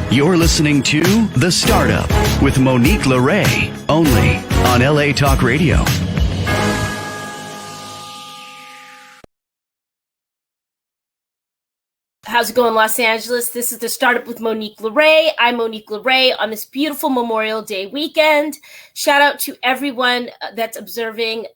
You're listening to The Startup with Monique LeRae, only on LA Talk Radio. How's it going, Los Angeles? This is The Startup with Monique LeRae. I'm Monique LeRae on this beautiful Memorial Day weekend. Shout out to everyone that's observing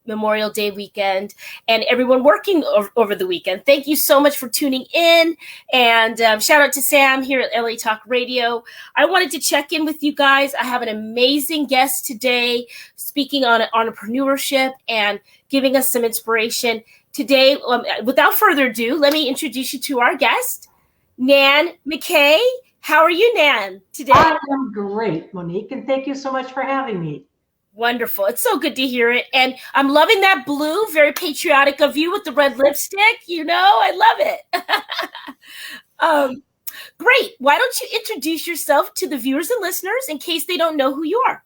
Memorial Day weekend and everyone working over the weekend. Thank you so much for tuning in. And shout out to Sam here at LA Talk Radio. I wanted to check in with you guys. I have an amazing guest today speaking on entrepreneurship and giving us some inspiration. Today, without further ado, let me introduce you to our guest, Nan McKay. How are you, Nan, today? I am great, Monique, and thank you so much for having me. Wonderful. It's so good to hear it. And I'm loving that blue, very patriotic of you with the red lipstick. You know, I love it. Great. Why don't you introduce yourself to the viewers and listeners in case they don't know who you are?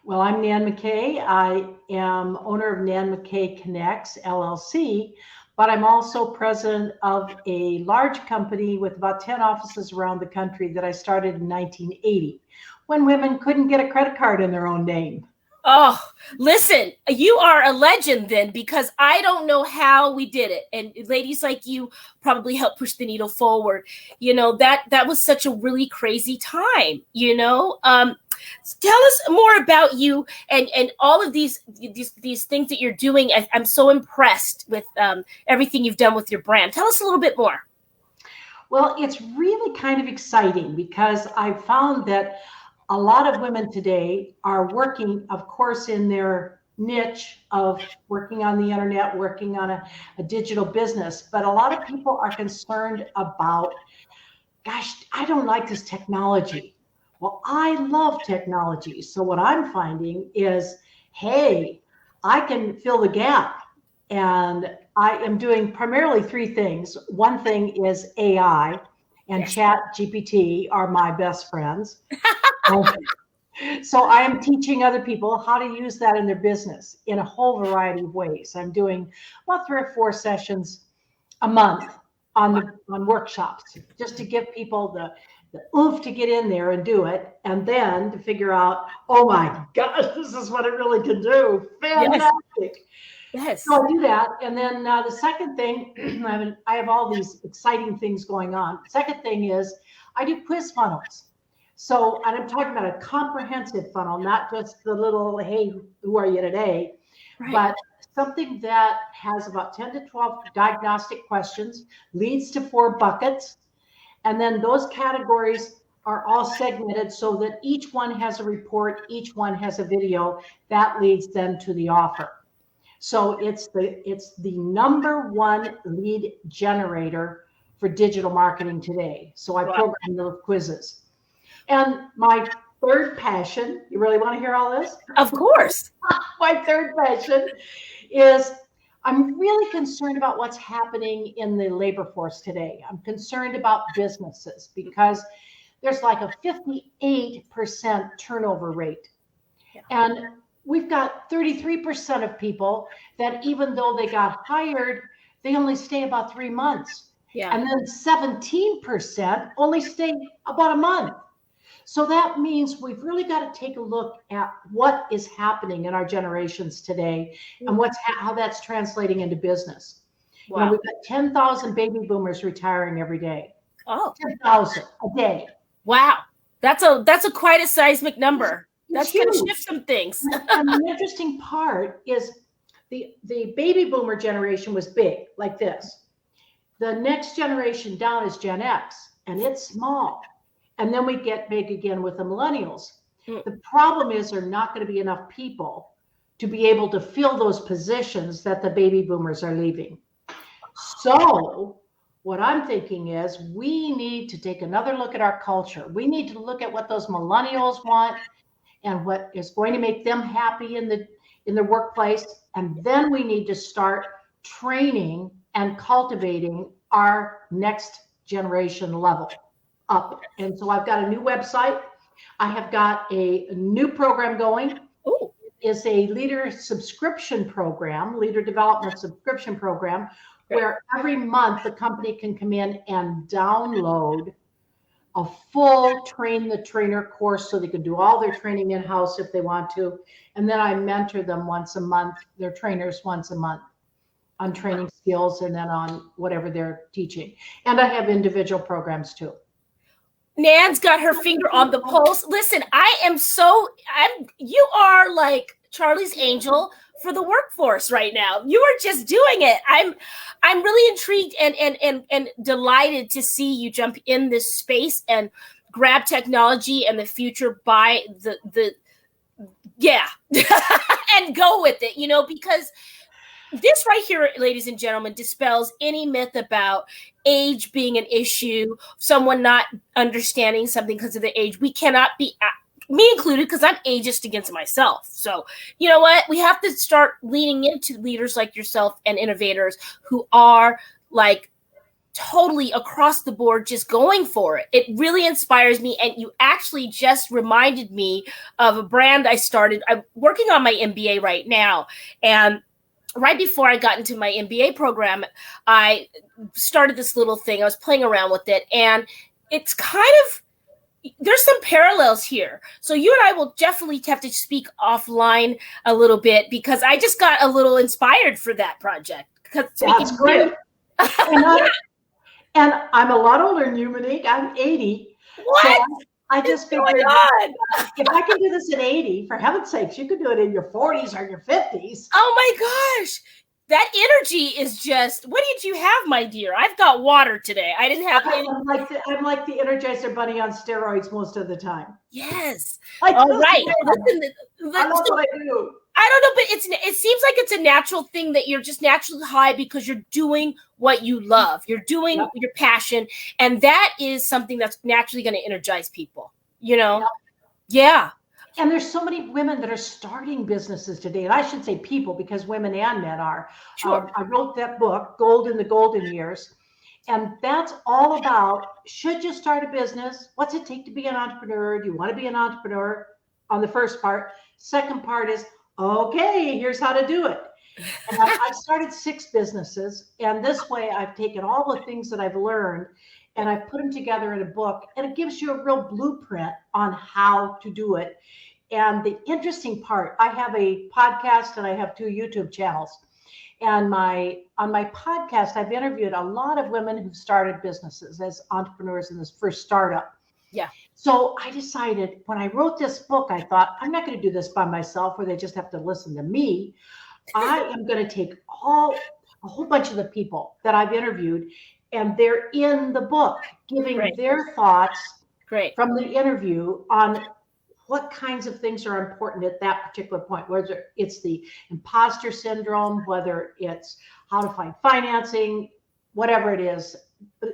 Well, I'm Nan McKay. I am owner of Nan McKay Connects, LLC, but I'm also president of a large company with about 10 offices around the country that I started in 1980 when women couldn't get a credit card in their own name. Oh, listen, you are a legend then, because I don't know how we did it. And ladies like you probably helped push the needle forward. You know, that was such a really crazy time, you know. Tell us more about you and all of these things that you're doing. I'm so impressed with everything you've done with your brand. Tell us a little bit more. Well, it's really kind of exciting because I've found that a lot of women today are working, of course, in their niche of working on the internet, working on a digital business. But a lot of people are concerned about, gosh, I don't like this technology. Well, I love technology. So what I'm finding is, hey, I can fill the gap. And I am doing primarily three things. One thing is AI, and Chat GPT are my best friends. So I am teaching other people how to use that in their business in a whole variety of ways. I'm doing about 3 or 4 sessions a month on workshops, just to give people the oomph to get in there and do it, and then to figure out, oh my gosh, this is what it really can do. Fantastic. Yes. So I do that. And then the second thing, I have all these exciting things going on. Second thing is I do quiz funnels. So, and I'm talking about a comprehensive funnel, not just the little, hey, who are you today? Right. But something that has about 10 to 12 diagnostic questions, leads to 4 buckets. And then those categories are all segmented so that each one has a report, each one has a video that leads them to the offer. So it's the number one lead generator for digital marketing today. So I program those quizzes. And my third passion, you really want to hear all this? Of course. My third passion is I'm really concerned about what's happening in the labor force today. I'm concerned about businesses because there's like a 58% turnover rate. Yeah. And we've got 33% of people that even though they got hired, they only stay about 3 months. Yeah. And then 17% only stay about a month. So that means we've really got to take a look at what is happening in our generations today and how that's translating into business. Wow. You know, we've got 10,000 baby boomers retiring every day. Oh, 10,000 a day. Wow. That's a quite a seismic number. That's going to shift some things. And the interesting part is the baby boomer generation was big, like this. The next generation down is Gen X, and it's small. And then we get big again with the millennials. The problem is there are not going to be enough people to be able to fill those positions that the baby boomers are leaving. So what I'm thinking is we need to take another look at our culture. We need to look at what those millennials want and what is going to make them happy in the workplace. And then we need to start training and cultivating our next generation level up. And so I've got a new website. I have got a new program going. Ooh. It's a leader subscription program, leader development subscription program, where every month the company can come in and download a full train the trainer course so they can do all their training in-house if they want to. And then I mentor them once a month, their trainers once a month on training skills and then on whatever they're teaching. And I have individual programs too. Nan's got her finger on the pulse. Listen, you are like Charlie's Angel for the workforce right now. You are just doing it. I'm really intrigued and delighted to see you jump in this space and grab technology and the future by and go with it, because this right here, ladies and gentlemen, dispels any myth about age being an issue, someone not understanding something because of their age. We cannot be, me included, because I'm ageist against myself. So, you know what? We have to start leaning into leaders like yourself and innovators who are like totally across the board, just going for it. It really inspires me. And you actually just reminded me of a brand I started. I'm working on my MBA right now. And right before I got into my MBA program, I started this little thing. I was playing around with it, and it's kind of, there's some parallels here. So you and I will definitely have to speak offline a little bit, because I just got a little inspired for that project. That's great. And I'm a lot older than you, Monique. I'm 80. What? So I just figured, on? if I can do this at 80, for heaven's sakes, you could do it in your 40s or your 50s. Oh my gosh. That energy is just, what did you have, my dear? I've got water today. I didn't have any. I'm like the Energizer Bunny on steroids most of the time. Yes. All right. Listen, I love what I do. I don't know, but it seems like it's a natural thing that you're just naturally high because you're doing what you love. You're doing your passion. And that is something that's naturally going to energize people, Yeah. And there's so many women that are starting businesses today. And I should say people, because women and men are. Sure. I wrote that book, Gold in the Golden Years. And that's all about, should you start a business? What's it take to be an entrepreneur? Do you want to be an entrepreneur? On the first part. Second part is, okay, here's how to do it. And I've started 6 businesses. And this way I've taken all the things that I've learned and I've put them together in a book, and it gives you a real blueprint on how to do it. And the interesting part, I have a podcast and I have 2 YouTube channels. And on my podcast, I've interviewed a lot of women who've started businesses as entrepreneurs in this first startup. Yeah. So I decided when I wrote this book, I thought, I'm not going to do this by myself where they just have to listen to me. I am going to take a whole bunch of the people that I've interviewed, and they're in the book giving their thoughts from the interview on what kinds of things are important at that particular point, whether it's the imposter syndrome, whether it's how to find financing, whatever it is,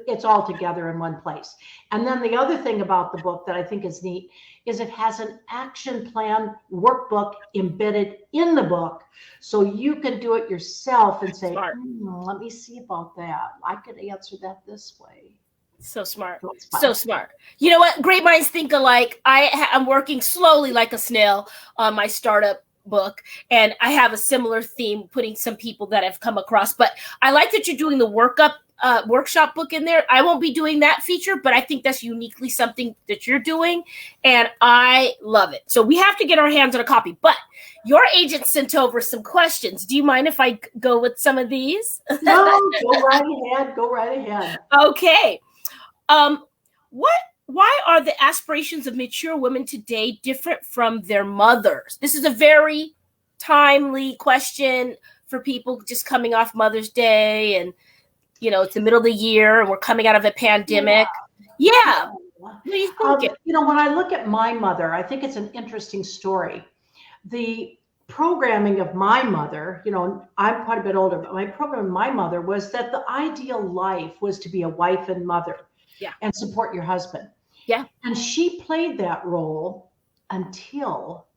it's all together in one place. And then the other thing about the book that I think is neat is it has an action plan workbook embedded in the book. So you can do it yourself and say, let me see about that. I could answer that this way. So smart. So smart. You know what? Great minds think alike. I'm working slowly like a snail on my startup book, and I have a similar theme, putting some people that I've come across. But I like that you're doing the workshop book in there. I won't be doing that feature, but I think that's uniquely something that you're doing, and I love it. So we have to get our hands on a copy. But your agent sent over some questions. Do you mind if I go with some of these? No, go right ahead. Go right ahead. Okay. Why are the aspirations of mature women today different from their mothers? This is a very timely question for people just coming off Mother's Day, and it's the middle of the year and we're coming out of a pandemic. Yeah. What do you think? When I look at my mother, I think it's an interesting story. The programming of my mother, I'm quite a bit older, but my program of my mother was that the ideal life was to be a wife and mother. Yeah. And support your husband. Yeah. And she played that role until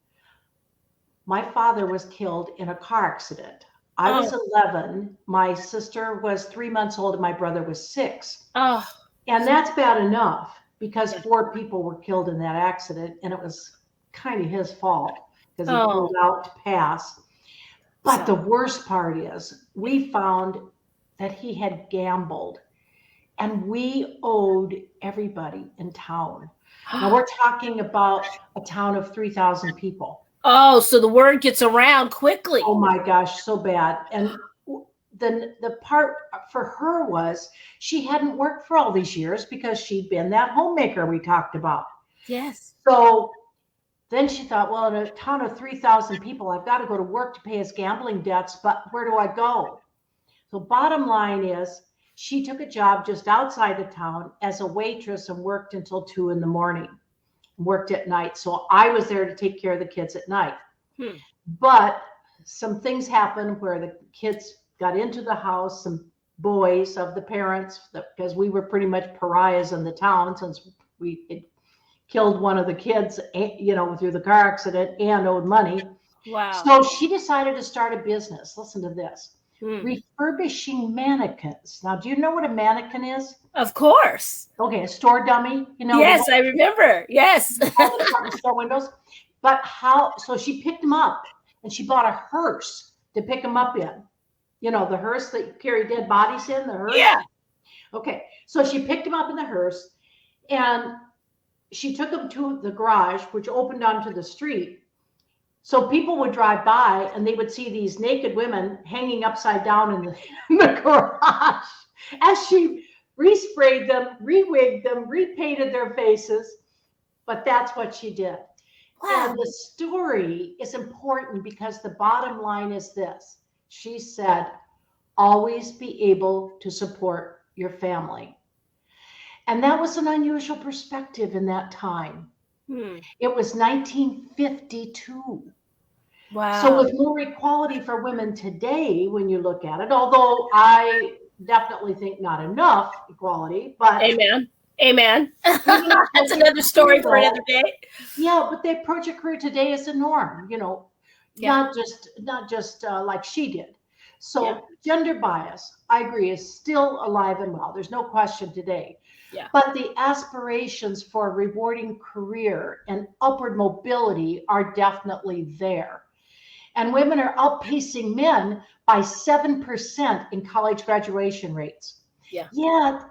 my father was killed in a car accident. I was 11. My sister was 3 months old and my brother was 6. Oh. And that's bad enough because 4 people were killed in that accident, and it was kind of his fault because he pulled out to pass. But the worst part is we found that he had gambled And we owed everybody in town. Now we're talking about a town of 3,000 people. Oh, so the word gets around quickly. Oh my gosh, so bad. And then the part for her was she hadn't worked for all these years because she'd been that homemaker we talked about. Yes. So then she thought, well, in a town of 3,000 people, I've got to go to work to pay his gambling debts, but where do I go? So bottom line is she took a job just outside the town as a waitress and worked until 2 a.m, worked at night. So I was there to take care of the kids at night. But some things happened where the kids got into the house, some boys of the parents, because we were pretty much pariahs in the town since we had killed one of the kids, through the car accident and owed money. Wow. So she decided to start a business. Listen to this. Refurbishing mannequins. Now, do you know what a mannequin is? Of course. Okay, a store dummy. Yes, I remember. Yes. Store windows. But so she picked them up and she bought a hearse to pick them up in. The hearse that you carry dead bodies in, the hearse? Yeah. Okay, so she picked them up in the hearse and she took them to the garage, which opened onto the street. So people would drive by and they would see these naked women hanging upside down in the garage as she resprayed them, rewigged them, repainted their faces. But that's what she did. Wow. And the story is important because the bottom line is this. She said, always be able to support your family. And that was an unusual perspective in that time. It was 1952. Wow. So with more equality for women today, when you look at it, although I definitely think not enough equality, but Amen. That's another story for another day. Yeah, but they approach a career today as a norm, not just like she did. So gender bias, I agree, is still alive and well. There's no question today. Yeah. But the aspirations for a rewarding career and upward mobility are definitely there. And women are outpacing men by 7% in college graduation rates. Yeah. Yet,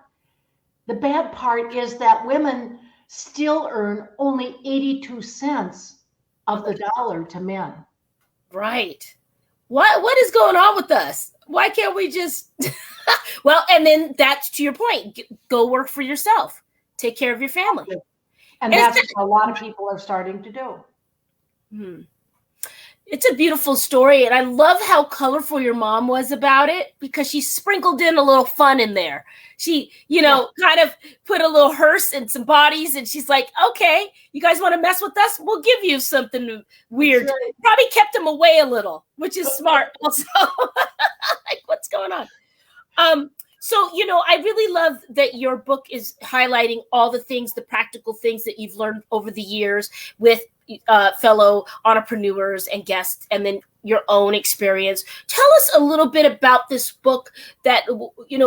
the bad part is that women still earn only 82 cents of the dollar to men. Right. What is going on with us? Why can't we just well, and then that's to your point. Go work for yourself. Take care of your family. And that's what a lot of people are starting to do. It's a beautiful story. And I love how colorful your mom was about it because she sprinkled in a little fun in there. She, kind of put a little hearse and some bodies. And she's like, okay, you guys want to mess with us? We'll give you something weird. Right. Probably kept them away a little, which is smart also. Like, what's going on? So, I really love that your book is highlighting all the things, the practical things that you've learned over the years with fellow entrepreneurs and guests, and then your own experience. Tell us a little bit about this book that,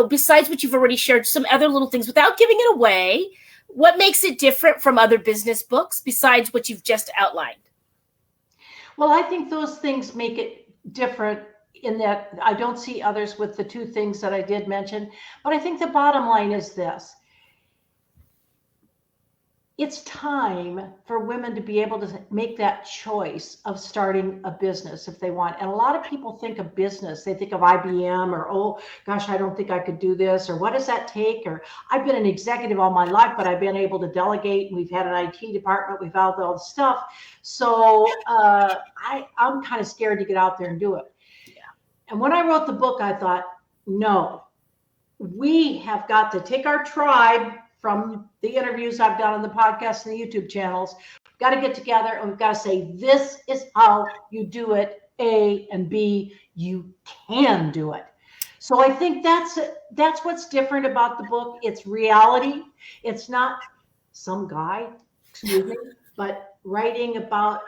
besides what you've already shared, some other little things without giving it away. What makes it different from other business books besides what you've just outlined? Well, I think those things make it different in that I don't see others with the two things that I did mention. But I think the bottom line is this. It's time for women to be able to make that choice of starting a business if they want. And a lot of people think of business. They think of IBM or, oh, gosh, I don't think I could do this. Or what does that take? Or I've been an executive all my life, but I've been able to delegate. And we've had an IT department. We've had all the stuff. So I'm kind of scared to get out there and do it. Yeah. And when I wrote the book, I thought, no, we have got to take our tribe from the interviews I've done on the podcast and the YouTube channels. We've got to get together and we've got to say, this is how you do it, A, and B, you can do it. So I think that's what's different about the book. It's reality. It's not some guy, but writing about,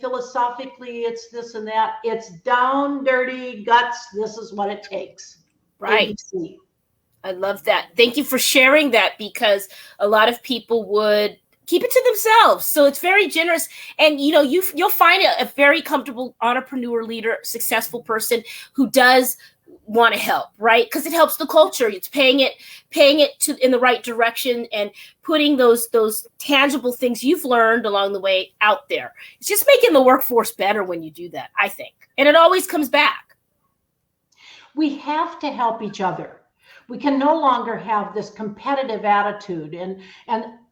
philosophically, it's this and that. It's down, dirty, guts. This is what it takes. Right. ABC. I love that. Thank you for sharing that because a lot of people would keep it to themselves. So it's very generous. And, you'll find a very comfortable entrepreneur leader, successful person who does want to help, right? Because it helps the culture. It's paying it to in the right direction and putting those tangible things you've learned along the way out there. It's just making the workforce better when you do that, I think. And it always comes back. We have to help each other. We can no longer have this competitive attitude, and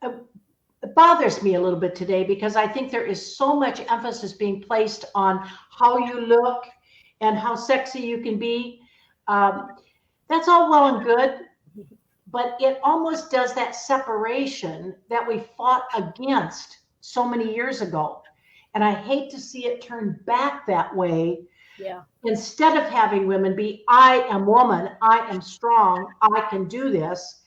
it bothers me a little bit today because I think there is so much emphasis being placed on how you look and how sexy you can be. That's all well and good, but it almost does that separation that we fought against so many years ago. And I hate to see it turn back that way. Yeah. Instead of having women be, I am woman, I am strong, I can do this,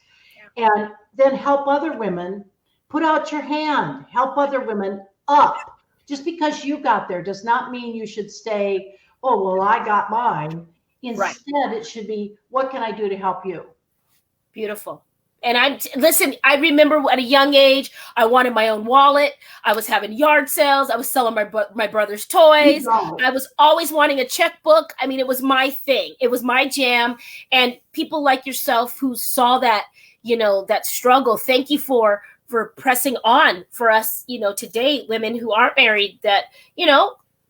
and then help other women. Put out your hand, help other women up. Just because you got there does not mean you should stay, oh, well, I got mine. Instead, It should be, what can I do to help you? Beautiful. And I remember at a young age, I wanted my own wallet. I was having yard sales. I was selling my brother's toys. I was always wanting a checkbook. I mean, it was my thing. It was my jam. And people like yourself who saw that, that struggle, thank you for pressing on for us, today, women who aren't married that,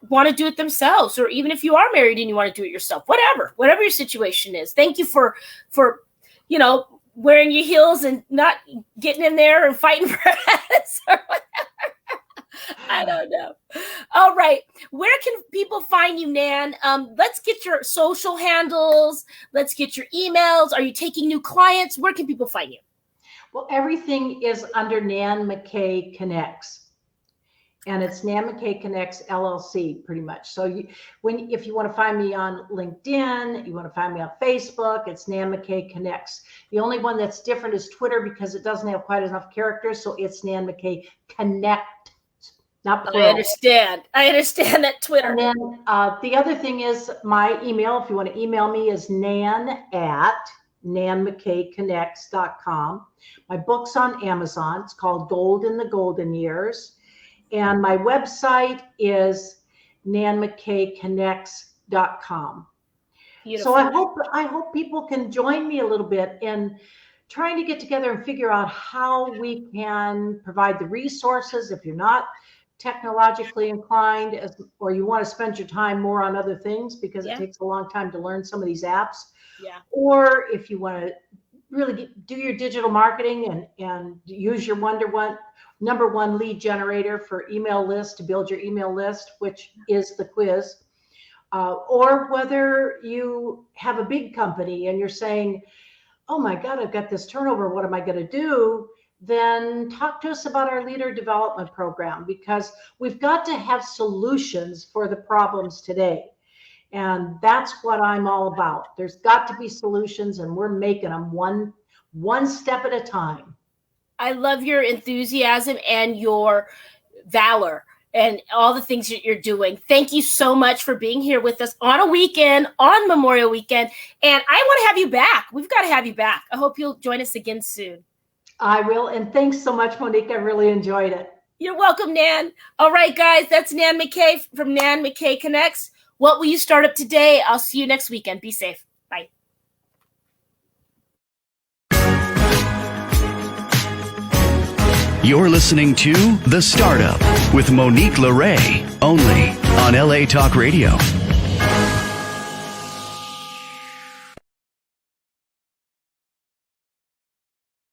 want to do it themselves, or even if you are married and you want to do it yourself, whatever your situation is. Thank you for, wearing your heels and not getting in there and fighting for us or whatever. I don't know. All right. Where can people find you, Nan? Let's get your social handles. Let's get your emails. Are you taking new clients? Where can people find you? Well, everything is under Nan McKay Connects, and it's Nan McKay Connects LLC, pretty much. So if you want to find me on LinkedIn, you want to find me on Facebook, it's Nan McKay Connects. The only one that's different is Twitter because it doesn't have quite enough characters, so it's Nan McKay Connect, not plural. I understand that Twitter. And then the other thing is my email. If you want to email me, is nan@nanmckayconnects.com. My book's on Amazon. It's called Gold in the Golden Years. And my website is nanmckayconnects.com. Beautiful. So I hope people can join me a little bit in trying to get together and figure out how we can provide the resources if you're not technologically inclined, or you want to spend your time more on other things because it takes a long time to learn some of these apps. Yeah. Or if you want to really do your digital marketing and use your number one lead generator for email list to build your email list, which is the quiz. Or whether you have a big company and you're saying, oh my God, I've got this turnover, what am I going to do? Then talk to us about our leader development program, because we've got to have solutions for the problems today. And that's what I'm all about. There's got to be solutions, and we're making them one step at a time. I love your enthusiasm and your valor and all the things that you're doing. Thank you so much for being here with us on a weekend, on Memorial Weekend. And I want to have you back. We've got to have you back. I hope you'll join us again soon. I will. And thanks so much, Monique. I really enjoyed it. You're welcome, Nan. All right, guys, that's Nan McKay from Nan McKay Connects. What will you start up today? I'll see you next weekend. Be safe. Bye. You're listening to The Startup with Monique LeRae, only on LA Talk Radio.